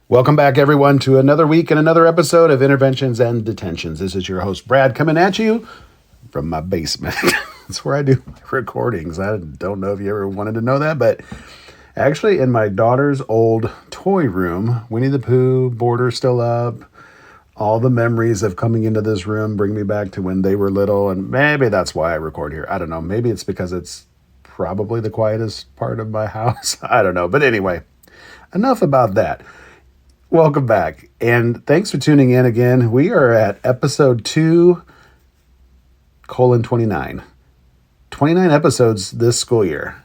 Welcome back, everyone, to another week and another episode of Interventions and Detentions. This is your host, Brad, coming at you from my basement. That's where I do my recordings. I don't know if you ever wanted to know that, but actually in my daughter's old toy room, Winnie the Pooh, border still up, all the memories of coming into this room bring me back to when they were little, and maybe that's why I record here. I don't know. Maybe it's because it's probably the quietest part of my house. I don't know. But anyway, enough about that. Welcome back, and thanks for tuning in again. We are at episode 2:29. 29 episodes this school year.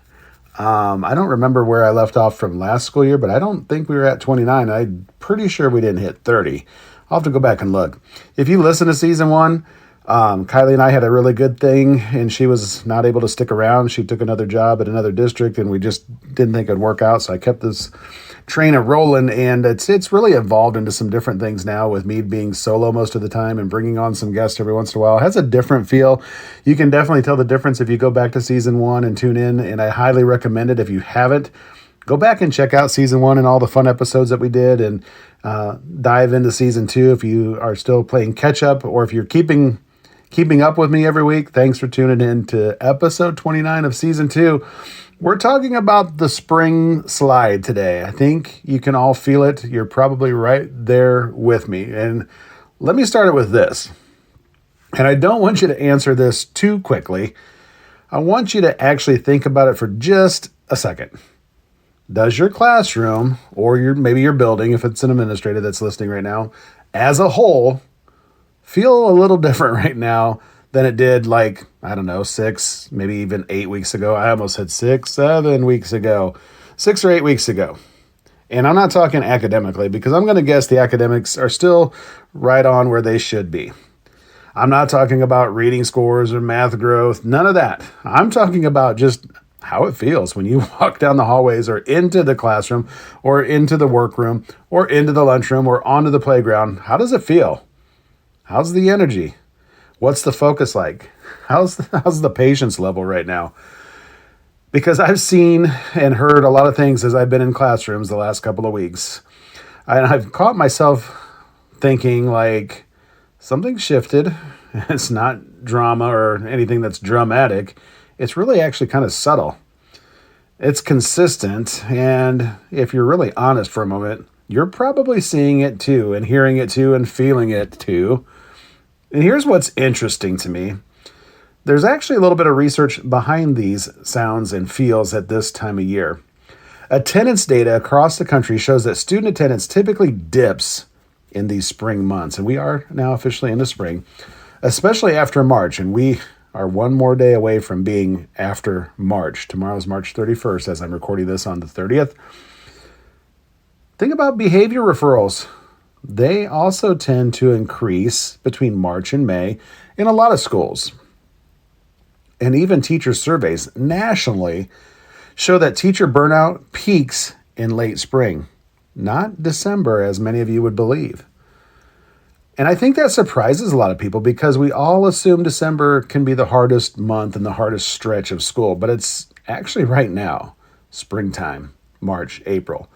I don't remember where I left off from last school year, but I don't think we were at 29. I'm pretty sure we didn't hit 30. I'll have to go back and look. If you listen to season one, Kylie and I had a really good thing, and she was not able to stick around. She took another job at another district, and we just didn't think it'd work out, so I kept this train rolling, and it's really evolved into some different things now, with me being solo most of the time and bringing on some guests every once in a while. It has a different feel. You can definitely tell the difference if you go back to season one and tune in, and I highly recommend it. If you haven't, go back and check out season one and all the fun episodes that we did, and dive into season two if you are still playing catch up, or if you're keeping up with me every week. Thanks for tuning in to episode 29 of season two. We're talking about the spring slide today. I think you can all feel it. You're probably right there with me. And let me start it with this. And I don't want you to answer this too quickly. I want you to actually think about it for just a second. Does your classroom, or maybe your building, if it's an administrator that's listening right now, as a whole, feel a little different right now than it did, 6, maybe even 8 weeks ago? I almost said 7 weeks ago. 6 or 8 weeks ago. And I'm not talking academically, because I'm going to guess the academics are still right on where they should be. I'm not talking about reading scores or math growth, none of that. I'm talking about just how it feels when you walk down the hallways, or into the classroom, or into the workroom, or into the lunchroom, or onto the playground. How does it feel? How's the energy? What's the focus like? How's the patience level right now? Because I've seen and heard a lot of things as I've been in classrooms the last couple of weeks. And I've caught myself thinking something shifted. It's not drama or anything that's dramatic. It's really actually kind of subtle. It's consistent. And if you're really honest for a moment, you're probably seeing it too, and hearing it too, and feeling it too. And here's what's interesting to me. There's actually a little bit of research behind these sounds and feels at this time of year. Attendance data across the country shows that student attendance typically dips in these spring months. And we are now officially into spring, especially after March. And we are one more day away from being after March. Tomorrow's March 31st, as I'm recording this on the 30th. Think about behavior referrals. They also tend to increase between March and May in a lot of schools. And even teacher surveys nationally show that teacher burnout peaks in late spring, not December, as many of you would believe. And I think that surprises a lot of people, because we all assume December can be the hardest month and the hardest stretch of school, but it's actually right now, springtime, March, April.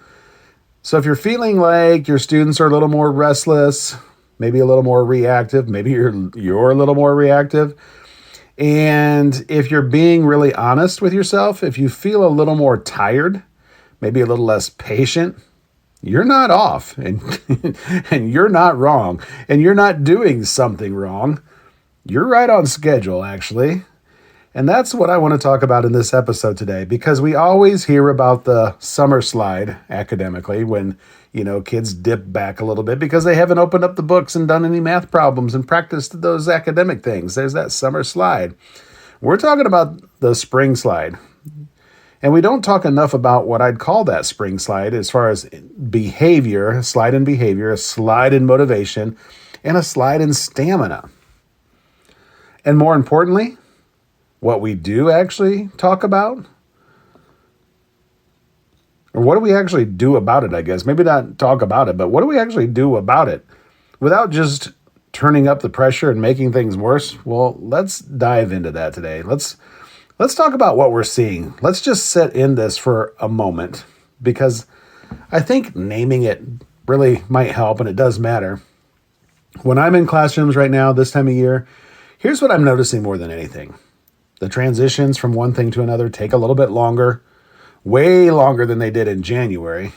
So if you're feeling like your students are a little more restless, maybe a little more reactive, maybe you're a little more reactive, and if you're being really honest with yourself, if you feel a little more tired, maybe a little less patient, you're not off, and and you're not wrong, and you're not doing something wrong. You're right on schedule, actually. And that's what I want to talk about in this episode today, because we always hear about the summer slide academically when, kids dip back a little bit because they haven't opened up the books and done any math problems and practiced those academic things. There's that summer slide. We're talking about the spring slide. And we don't talk enough about what I'd call that spring slide as far as behavior, a slide in behavior, a slide in motivation, and a slide in stamina. And more importantly, what we do actually talk about, or what do we actually do about it, I guess. Maybe not talk about it, but what do we actually do about it without just turning up the pressure and making things worse? Well, let's dive into that today. Let's talk about what we're seeing. Let's just sit in this for a moment, because I think naming it really might help, and it does matter. When I'm in classrooms right now, this time of year, here's what I'm noticing more than anything. The transitions from one thing to another take a little bit longer, way longer than they did in January.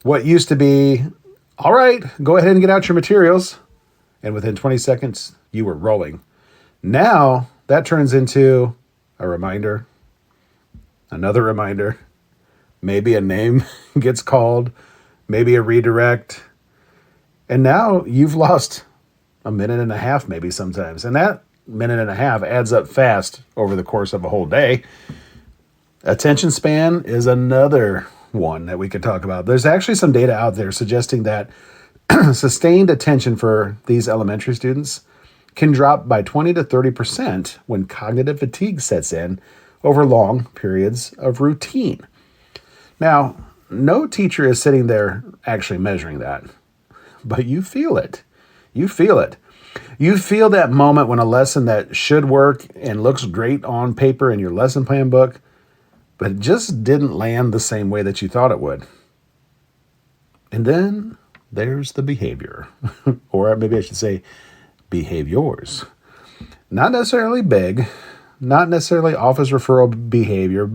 What used to be, all right, go ahead and get out your materials, and within 20 seconds, you were rolling. Now, that turns into a reminder, another reminder, maybe a name gets called, maybe a redirect, and now you've lost a minute and a half maybe sometimes. And that minute and a half adds up fast over the course of a whole day. Attention span is another one that we could talk about. There's actually some data out there suggesting that sustained attention for these elementary students can drop by 20 to 30% when cognitive fatigue sets in over long periods of routine. Now, no teacher is sitting there actually measuring that, but you feel it. You feel it. You feel that moment when a lesson that should work and looks great on paper in your lesson plan book, but it just didn't land the same way that you thought it would. And then there's the behavior, or maybe I should say behaviors. Not necessarily big, not necessarily office referral behavior,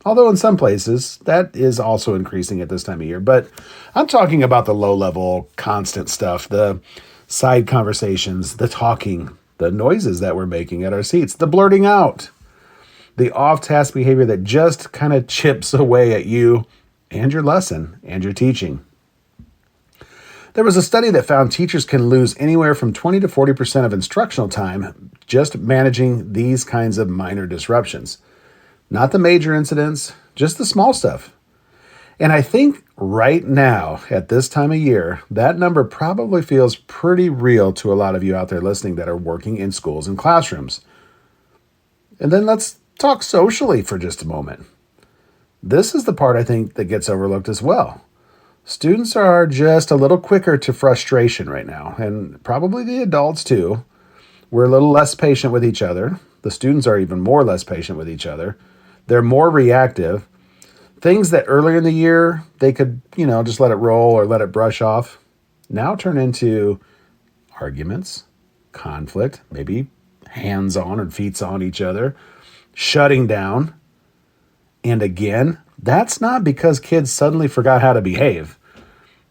although in some places that is also increasing at this time of year. But I'm talking about the low-level, constant stuff, the side conversations, the talking, the noises that we're making at our seats, the blurting out, the off-task behavior that just kind of chips away at you and your lesson and your teaching. There was a study that found teachers can lose anywhere from 20 to 40% of instructional time just managing these kinds of minor disruptions. Not the major incidents, just the small stuff. And I think right now, at this time of year, that number probably feels pretty real to a lot of you out there listening that are working in schools and classrooms. And then let's talk socially for just a moment. This is the part I think that gets overlooked as well. Students are just a little quicker to frustration right now, and probably the adults too. We're a little less patient with each other. The students are even more less patient with each other. They're more reactive. Things that earlier in the year, they could, just let it roll or let it brush off, now turn into arguments, conflict, maybe hands on or feet on each other, shutting down. And again, that's not because kids suddenly forgot how to behave.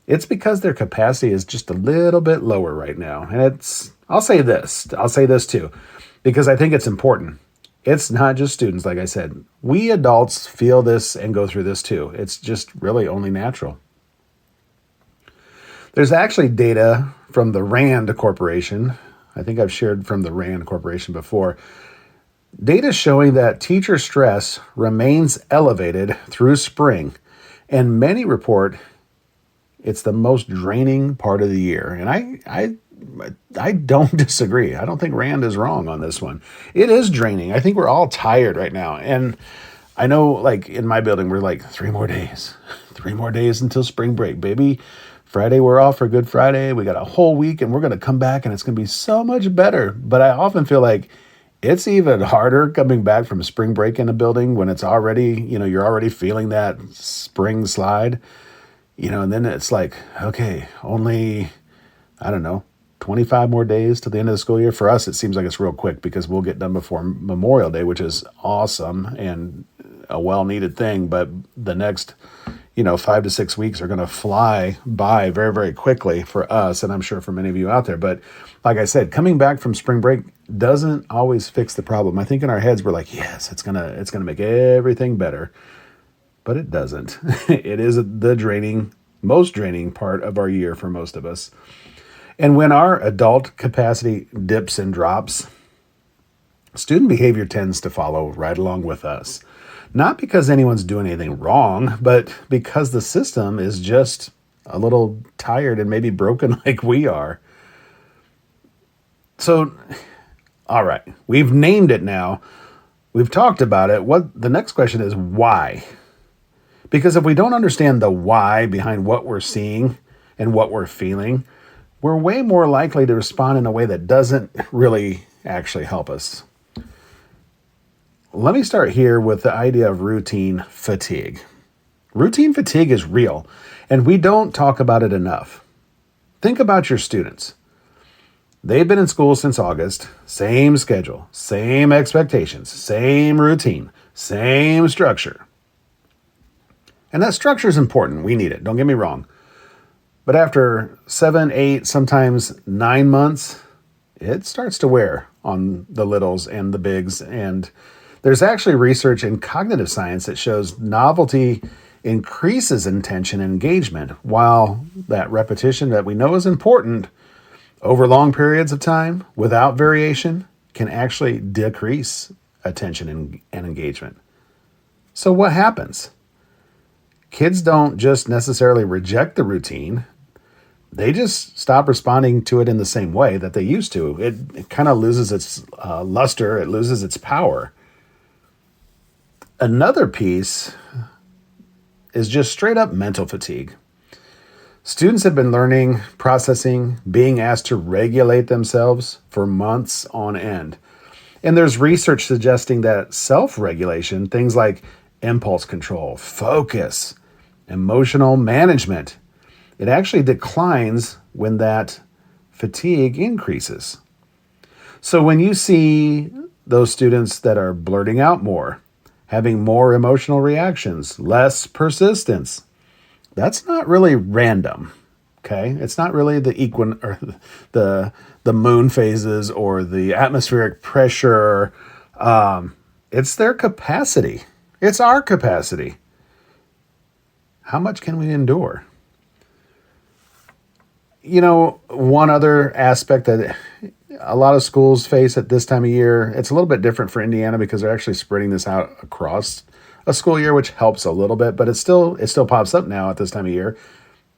It's because their capacity is just a little bit lower right now. And I'll say this too, because I think it's important. It's not just students, like I said. We adults feel this and go through this too. It's just really only natural. There's actually data from the RAND Corporation. I think I've shared from the RAND Corporation before. Data showing that teacher stress remains elevated through spring, and many report it's the most draining part of the year. And I don't disagree. I don't think Rand is wrong on this one. It is draining. I think we're all tired right now. And I know, like, in my building, we're like 3 more days. 3 more days until spring break, baby. Friday, we're off for Good Friday. We got a whole week, and we're going to come back, and it's going to be so much better. But I often feel like it's even harder coming back from spring break in a building when it's already, you're already feeling that spring slide, and then it's like, okay, only, 25 more days to the end of the school year. For us, it seems like it's real quick because we'll get done before Memorial Day, which is awesome and a well-needed thing. But the next, 5 to 6 weeks are going to fly by very, very quickly for us, and I'm sure for many of you out there. But like I said, coming back from spring break doesn't always fix the problem. I think in our heads we're like, yes, it's gonna make everything better, but it doesn't. It is the most draining part of our year for most of us. And when our adult capacity dips and drops, student behavior tends to follow right along with us. Not because anyone's doing anything wrong, but because the system is just a little tired and maybe broken like we are. So, all right, we've named it now. We've talked about it. The next question is why? Because if we don't understand the why behind what we're seeing and what we're feeling, we're way more likely to respond in a way that doesn't really actually help us. Let me start here with the idea of routine fatigue. Routine fatigue is real, and we don't talk about it enough. Think about your students. They've been in school since August, same schedule, same expectations, same routine, same structure. And that structure is important. We need it. Don't get me wrong. But after 7, 8, sometimes 9 months, it starts to wear on the littles and the bigs. And there's actually research in cognitive science that shows novelty increases attention and engagement, while that repetition that we know is important over long periods of time without variation can actually decrease attention and engagement. So what happens? Kids don't just necessarily reject the routine. They just stop responding to it in the same way that they used to. It kind of loses its luster. It loses its power. Another piece is just straight up mental fatigue. Students have been learning, processing, being asked to regulate themselves for months on end. And there's research suggesting that self-regulation, things like impulse control, focus, emotional management, it actually declines when that fatigue increases. So when you see those students that are blurting out more, having more emotional reactions, less persistence, that's not really random. Okay? It's not really the moon phases or the atmospheric pressure. It's their capacity. It's our capacity. How much can we endure? One other aspect that a lot of schools face at this time of year, it's a little bit different for Indiana because they're actually spreading this out across a school year, which helps a little bit, but it still pops up now at this time of year.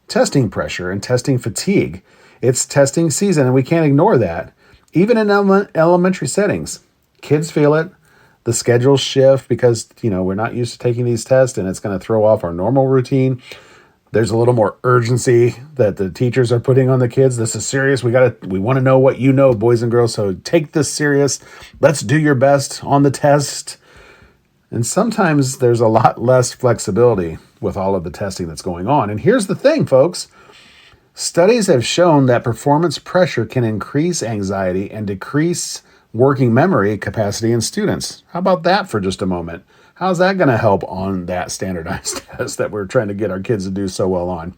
Testing pressure and testing fatigue. It's testing season, and we can't ignore that. Even in elementary settings, kids feel it. The schedules shift because, we're not used to taking these tests, and it's going to throw off our normal routine. There's a little more urgency that the teachers are putting on the kids. This is serious. We want to know what you know, boys and girls, so take this serious. Let's do your best on the test. And sometimes there's a lot less flexibility with all of the testing that's going on. And here's the thing, folks. Studies have shown that performance pressure can increase anxiety and decrease working memory capacity in students. How about that for just a moment? How's that going to help on that standardized test that we're trying to get our kids to do so well on?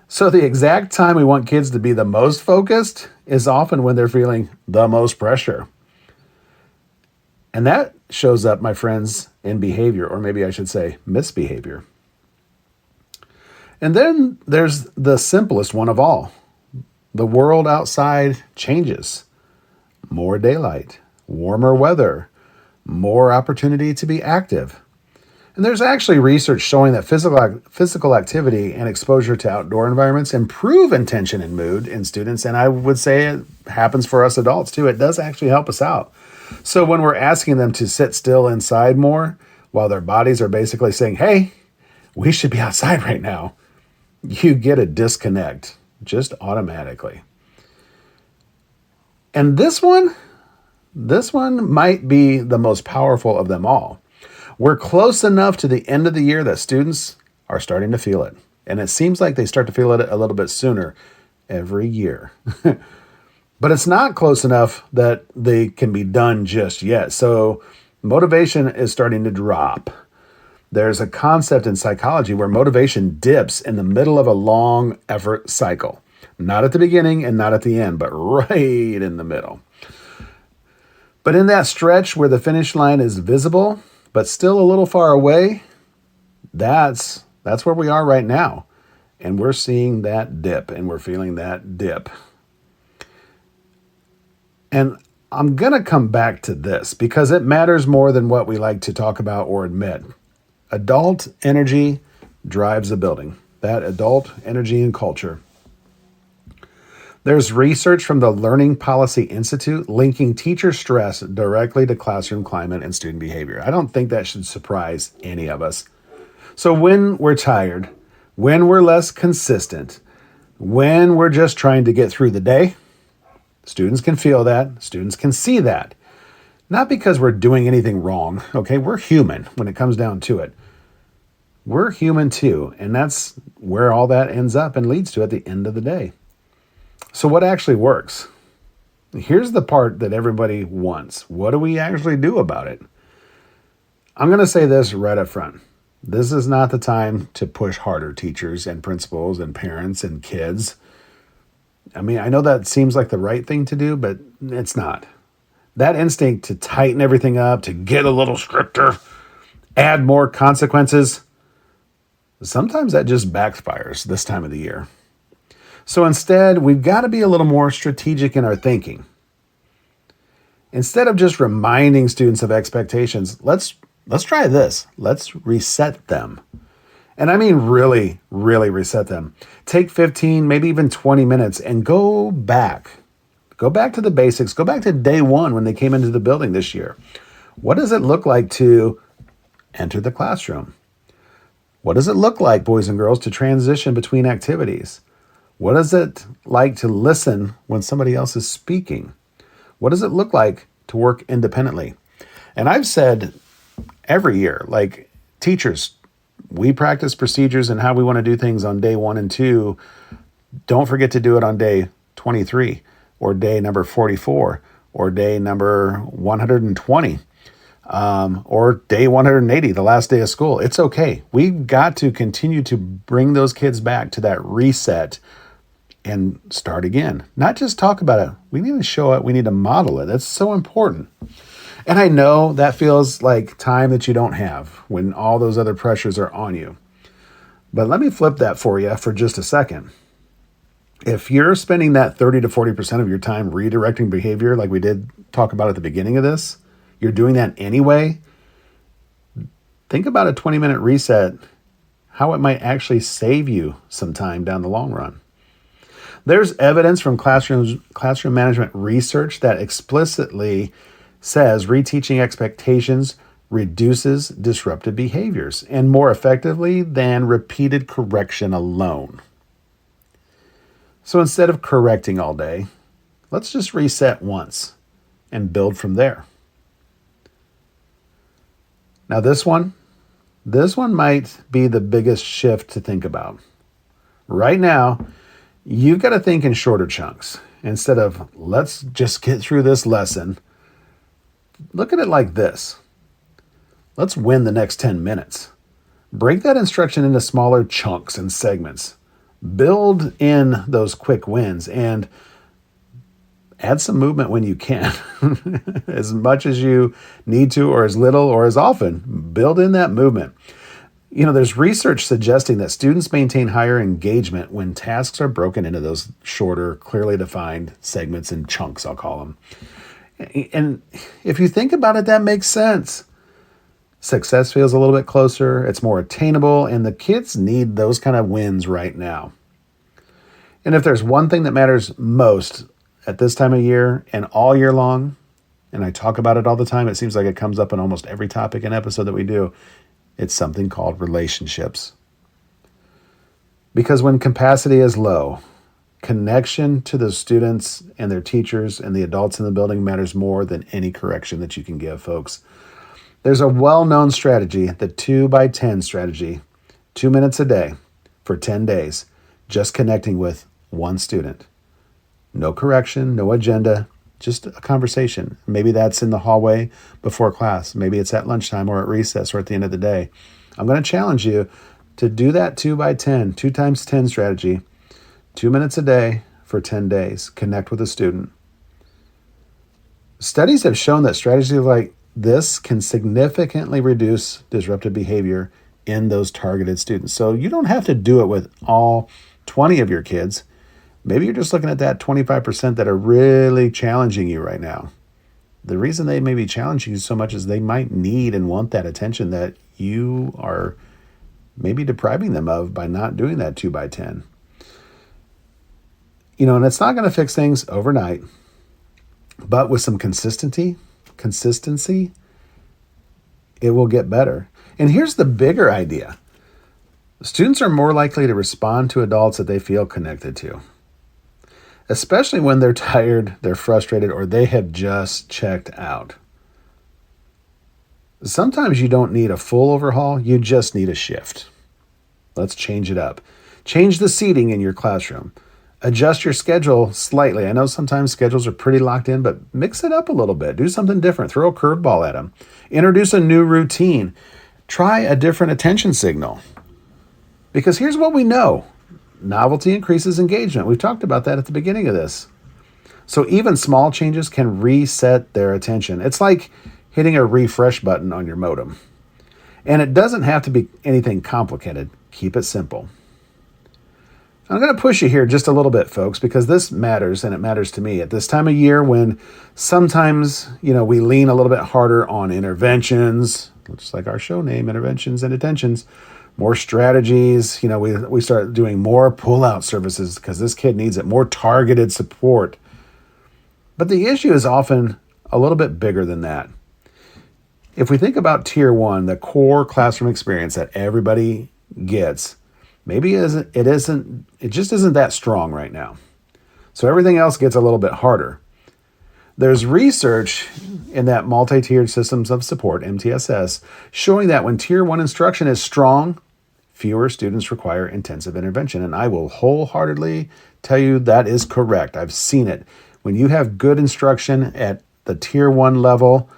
So the exact time we want kids to be the most focused is often when they're feeling the most pressure. And that shows up, my friends, in behavior, or maybe I should say misbehavior. And then there's the simplest one of all. The world outside changes. More daylight, warmer weather, more opportunity to be active. And there's actually research showing that physical activity and exposure to outdoor environments improve intention and mood in students. And I would say it happens for us adults too. It does actually help us out. So when we're asking them to sit still inside more, while their bodies are basically saying, hey, we should be outside right now, you get a disconnect just automatically. And this one might be the most powerful of them all. We're close enough to the end of the year that students are starting to feel it. And it seems like they start to feel it a little bit sooner every year. But it's not close enough that they can be done just yet. So motivation is starting to drop. There's a concept in psychology where motivation dips in the middle of a long effort cycle. Not at the beginning and not at the end, but right in the middle. But in that stretch where the finish line is visible, but still a little far away, that's where we are right now. And we're seeing that dip, and we're feeling that dip. And I'm going to come back to this because it matters more than what we like to talk about or admit. Adult energy drives a building. That adult energy and culture. There's research from the Learning Policy Institute linking teacher stress directly to classroom climate and student behavior. I don't think that should surprise any of us. So when we're tired, when we're less consistent, when we're just trying to get through the day, students can feel that. Students can see that. Not because we're doing anything wrong, okay? We're human when it comes down to it. We're human too, and that's where all that ends up and leads to at the end of the day. So what actually works? Here's the part that everybody wants. What do we actually do about it? I'm going to say this right up front. This is not the time to push harder, teachers and principals and parents and kids. I mean, I know that seems like the right thing to do, but it's not. That instinct to tighten everything up, to get a little stricter, add more consequences, sometimes that just backfires this time of the year. So instead, we've got to be a little more strategic in our thinking. Instead of just reminding students of expectations, let's try this. Let's reset them. And I mean really, really reset them. Take 15, maybe even 20 minutes and go back. Go back to the basics. Go back to day one when they came into the building this year. What does it look like to enter the classroom? What does it look like, boys and girls, to transition between activities? What is it like to listen when somebody else is speaking? What does it look like to work independently? And I've said every year, like, teachers, we practice procedures and how we want to do things on day 1 and 2. Don't forget to do it on day 23 or day number 44 or day number 120 or day 180, the last day of school. It's okay. We've got to continue to bring those kids back to that reset and start again. Not just talk about it. We need to show it. We need to model it. That's so important. And I know that feels like time that you don't have when all those other pressures are on you. But let me flip that for you for just a second. If you're spending that 30 to 40% of your time redirecting behavior, like we did talk about at the beginning of this, you're doing that anyway, think about a 20-minute reset, how it might actually save you some time down the long run. There's evidence from classroom management research that explicitly says reteaching expectations reduces disruptive behaviors and more effectively than repeated correction alone. So instead of correcting all day, let's just reset once and build from there. Now this one might be the biggest shift to think about. Right now, you've got to think in shorter chunks. Instead of let's just get through this lesson, look at it like this. Let's win the next 10 minutes. Break that instruction into smaller chunks and segments. Build in those quick wins and add some movement when you can. As much as you need to, or as little or as often, build in that movement. You know, there's research suggesting that students maintain higher engagement when tasks are broken into those shorter, clearly defined segments and chunks, I'll call them. And if you think about it, that makes sense. Success feels a little bit closer, it's more attainable, and the kids need those kind of wins right now. And if there's one thing that matters most at this time of year and all year long, and I talk about it all the time, it seems like it comes up in almost every topic and episode that we do, it's something called relationships. Because when capacity is low, connection to the students and their teachers and the adults in the building matters more than any correction that you can give, folks. There's a well-known strategy, the 2x10 strategy, 2 minutes a day for 10 days, just connecting with one student. No correction, no agenda, just a conversation. Maybe that's in the hallway before class. Maybe it's at lunchtime or at recess or at the end of the day. I'm going to challenge you to do that 2x10, 2x10 strategy, 2 minutes a day for 10 days. Connect with a student. Studies have shown that strategies like this can significantly reduce disruptive behavior in those targeted students. So you don't have to do it with all 20 of your kids. Maybe you're just looking at that 25% that are really challenging you right now. The reason they may be challenging you so much is they might need and want that attention that you are maybe depriving them of by not doing that 2x10. You know, and it's not going to fix things overnight, but with some consistency, it will get better. And here's the bigger idea. Students are more likely to respond to adults that they feel connected to, especially when they're tired, they're frustrated, or they have just checked out. Sometimes you don't need a full overhaul, you just need a shift. Let's change it up. Change the seating in your classroom. Adjust your schedule slightly. I know sometimes schedules are pretty locked in, but mix it up a little bit. Do something different. Throw a curveball at them. Introduce a new routine. Try a different attention signal. Because here's what we know. Novelty increases engagement. We've talked about that at the beginning of this. So even small changes can reset their attention. It's like hitting a refresh button on your modem. And it doesn't have to be anything complicated. Keep it simple. I'm going to push you here just a little bit, folks, because this matters, and it matters to me at this time of year when sometimes, we lean a little bit harder on interventions, just like our show name, Interventions and Detentions, more strategies. We start doing more pull-out services because this kid needs it, more targeted support. But the issue is often a little bit bigger than that. If we think about Tier 1, the core classroom experience that everybody gets, maybe it just isn't that strong right now. So everything else gets a little bit harder. There's research in that multi-tiered systems of support, MTSS, showing that when Tier 1 instruction is strong, fewer students require intensive intervention. And I will wholeheartedly tell you that is correct. I've seen it. When you have good instruction at the Tier 1 level,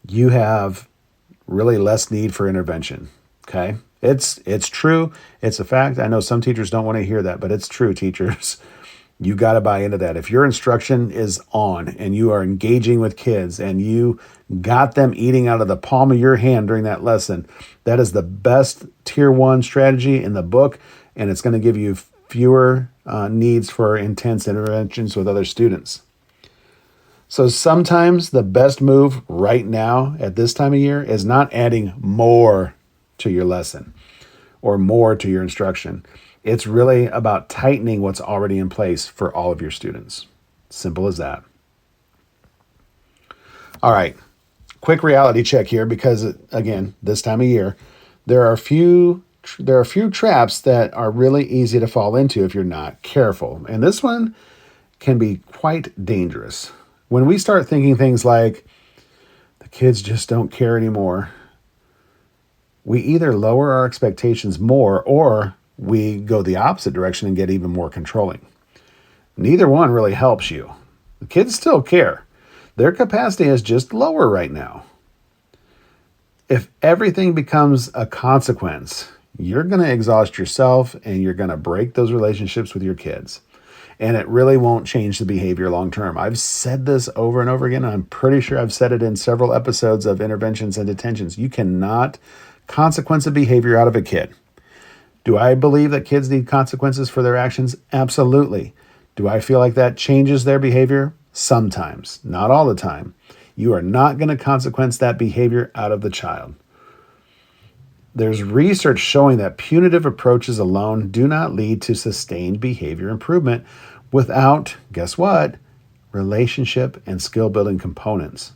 you have really less need for intervention. Okay? It's true. It's a fact. I know some teachers don't want to hear that, but it's true, teachers. You got to buy into that. If your instruction is on and you are engaging with kids and you got them eating out of the palm of your hand during that lesson, that is the best Tier 1 strategy in the book, and it's going to give you fewer needs for intense interventions with other students. So sometimes the best move right now at this time of year is not adding more to your lesson or more to your instruction. It's really about tightening what's already in place for all of your students. Simple as that. All right, quick reality check here because, again, this time of year, there are a few traps that are really easy to fall into if you're not careful. And this one can be quite dangerous. When we start thinking things like, the kids just don't care anymore, we either lower our expectations more or we go the opposite direction and get even more controlling. Neither one really helps you. The kids still care. Their capacity is just lower right now. If everything becomes a consequence, you're going to exhaust yourself and you're going to break those relationships with your kids. And it really won't change the behavior long term. I've said this over and over again. I'm pretty sure I've said it in several episodes of Interventions and Detentions. You cannot consequence a behavior out of a kid. Do I believe that kids need consequences for their actions? Absolutely. Do I feel like that changes their behavior? Sometimes, not all the time. You are not going to consequence that behavior out of the child. There's research showing that punitive approaches alone do not lead to sustained behavior improvement without, guess what, relationship and skill building components.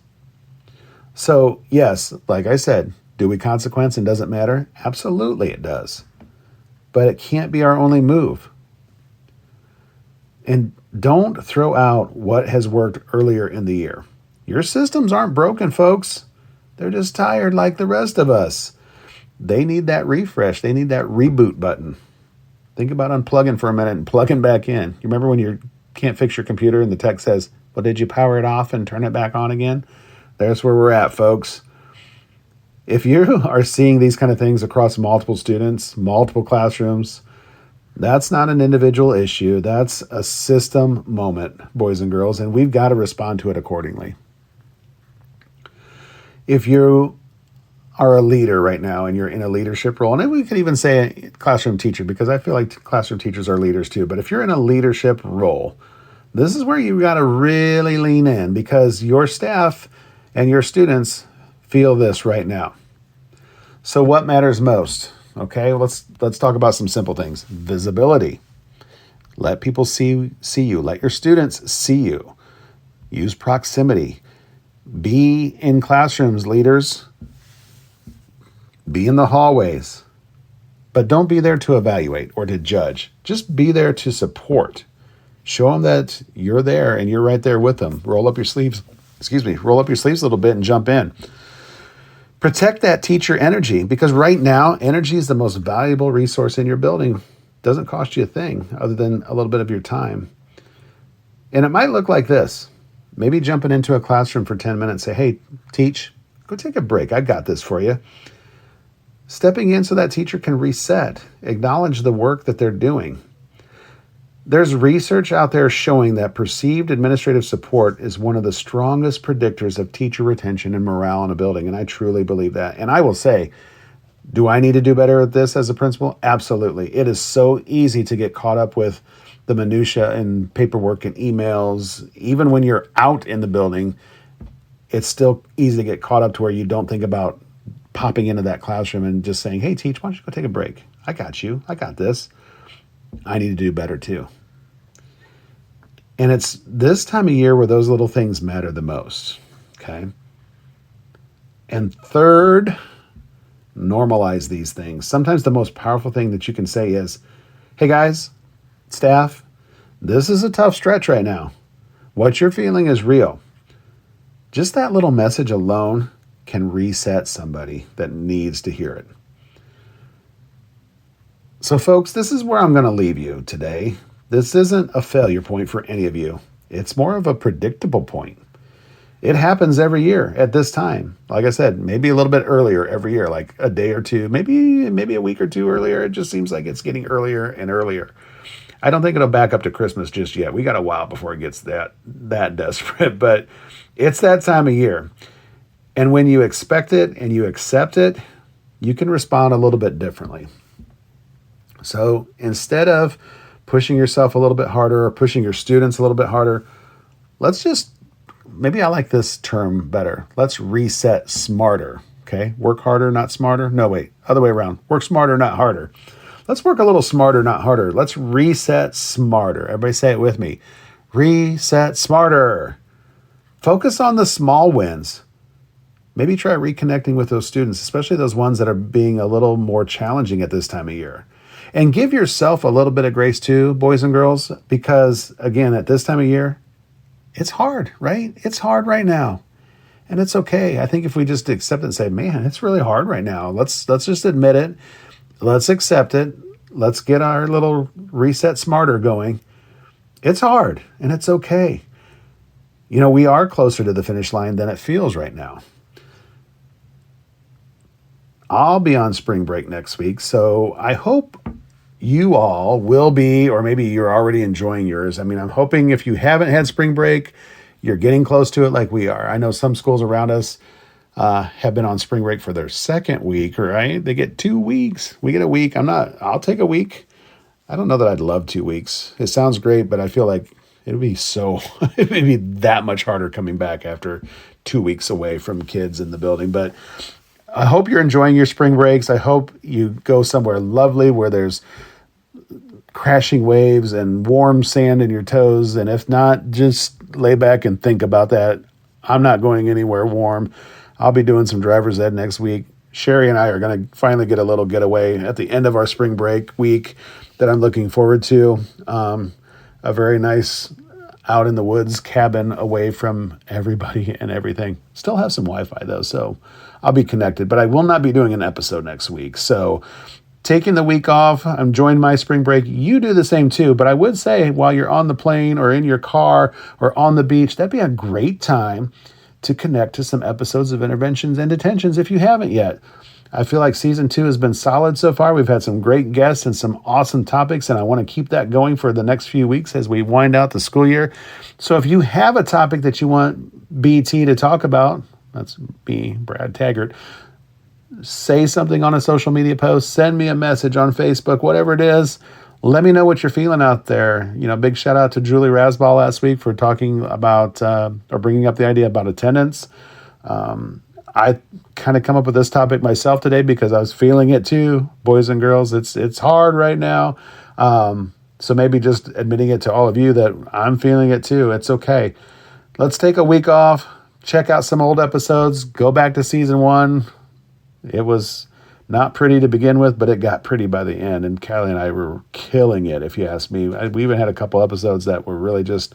So yes, like I said, do we consequence and does it matter? Absolutely it does. But it can't be our only move. And don't throw out what has worked earlier in the year. Your systems aren't broken, folks. They're just tired like the rest of us. They need that refresh. They need that reboot button. Think about unplugging for a minute and plugging back in. You remember when you can't fix your computer and the text says, well, did you power it off and turn it back on again? That's where we're at, folks. If you are seeing these kind of things across multiple students, multiple classrooms, that's not an individual issue. That's a system moment, boys and girls, and we've got to respond to it accordingly. If you are a leader right now and you're in a leadership role, and we could even say a classroom teacher, because I feel like classroom teachers are leaders too, but if you're in a leadership role, this is where you've got to really lean in because your staff and your students feel this right now. So what matters most? Okay, let's talk about some simple things. Visibility. Let people see you. Let your students see you. Use proximity. Be in classrooms, leaders. Be in the hallways. But don't be there to evaluate or to judge. Just be there to support. Show them that you're there and you're right there with them. Roll up your sleeves a little bit and jump in. Protect that teacher energy, because right now, energy is the most valuable resource in your building. Doesn't cost you a thing other than a little bit of your time. And it might look like this. Maybe jumping into a classroom for 10 minutes, say, hey, teach, go take a break. I got this for you. Stepping in so that teacher can reset, acknowledge the work that they're doing. There's research out there showing that perceived administrative support is one of the strongest predictors of teacher retention and morale in a building. And I truly believe that. And I will say, do I need to do better at this as a principal? Absolutely. It is so easy to get caught up with the minutia and paperwork and emails. Even when you're out in the building, it's still easy to get caught up to where you don't think about popping into that classroom and just saying, hey, teach, why don't you go take a break? I got you. I got this. I need to do better too. And it's this time of year where those little things matter the most, okay? And third, normalize these things. Sometimes the most powerful thing that you can say is, hey guys, staff, this is a tough stretch right now. What you're feeling is real. Just that little message alone can reset somebody that needs to hear it. So folks, this is where I'm going to leave you today. This isn't a failure point for any of you. It's more of a predictable point. It happens every year at this time. Like I said, maybe a little bit earlier every year, like a day or two, maybe a week or two earlier. It just seems like it's getting earlier and earlier. I don't think it'll back up to Christmas just yet. We got a while before it gets that desperate, but it's that time of year. And when you expect it and you accept it, you can respond a little bit differently. So instead of pushing yourself a little bit harder or pushing your students a little bit harder, maybe I like this term better. Let's reset smarter, okay? Work harder, not smarter. No, wait, other way around. Work smarter, not harder. Let's work a little smarter, not harder. Let's reset smarter. Everybody say it with me. Reset smarter. Focus on the small wins. Maybe try reconnecting with those students, especially those ones that are being a little more challenging at this time of year. And give yourself a little bit of grace too, boys and girls, because again, at this time of year, it's hard, right? It's hard right now. And it's okay. I think if we just accept it and say, man, it's really hard right now. Let's just admit it. Let's accept it. Let's get our little reset smarter going. It's hard and it's okay. You know, we are closer to the finish line than it feels right now. I'll be on spring break next week, so I hope you all will be, or maybe you're already enjoying yours. I mean, I'm hoping if you haven't had spring break, you're getting close to it like we are. I know some schools around us have been on spring break for their second week, right? They get 2 weeks. We get a week. I'll take a week. I don't know that I'd love 2 weeks. It sounds great, but I feel like it would be that much harder coming back after 2 weeks away from kids in the building. But I hope you're enjoying your spring breaks. I hope you go somewhere lovely where there's crashing waves and warm sand in your toes. And if not, just lay back and think about that. I'm not going anywhere warm. I'll be doing some driver's ed next week. Sherry and I are going to finally get a little getaway at the end of our spring break week that I'm looking forward to. A very nice out in the woods cabin away from everybody and everything. Still have some Wi-Fi though, so I'll be connected, but I will not be doing an episode next week. So taking the week off, I'm enjoying my spring break. You do the same too, but I would say while you're on the plane or in your car or on the beach, that'd be a great time to connect to some episodes of Interventions and Detentions if you haven't yet. I feel like season 2 has been solid so far. We've had some great guests and some awesome topics, and I want to keep that going for the next few weeks as we wind out the school year. So if you have a topic that you want BT to talk about, that's me, Brad Taggart, say something on a social media post, send me a message on Facebook, whatever it is. Let me know what you're feeling out there. You know, big shout out to Julie Rasball last week for talking about or bringing up the idea about attendance. I kind of come up with this topic myself today because I was feeling it too, boys and girls. It's hard right now. So maybe just admitting it to all of you that I'm feeling it too. It's okay. Let's take a week off, check out some old episodes, go back to season 1. It was Not pretty to begin with, but it got pretty by the end. And Kylie and I were killing it, if you ask me. We even had a couple episodes that were really just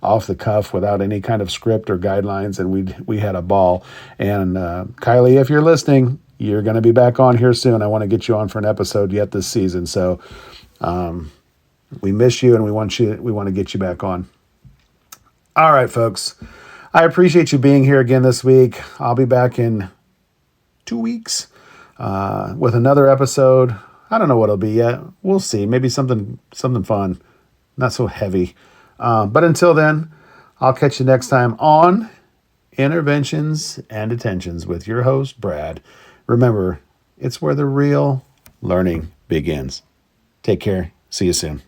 off the cuff without any kind of script or guidelines, and we had a ball. And Kylie, if you're listening, you're going to be back on here soon. I want to get you on for an episode yet this season. So we miss you, and we want to get you back on. All right, folks. I appreciate you being here again this week. I'll be back in 2 weeks with another episode. I don't know what it'll be yet. We'll see. Maybe something fun, not so heavy. But until then, I'll catch you next time on Interventions and Detentions with your host, Brad. Remember, it's where the real learning begins. Take care. See you soon.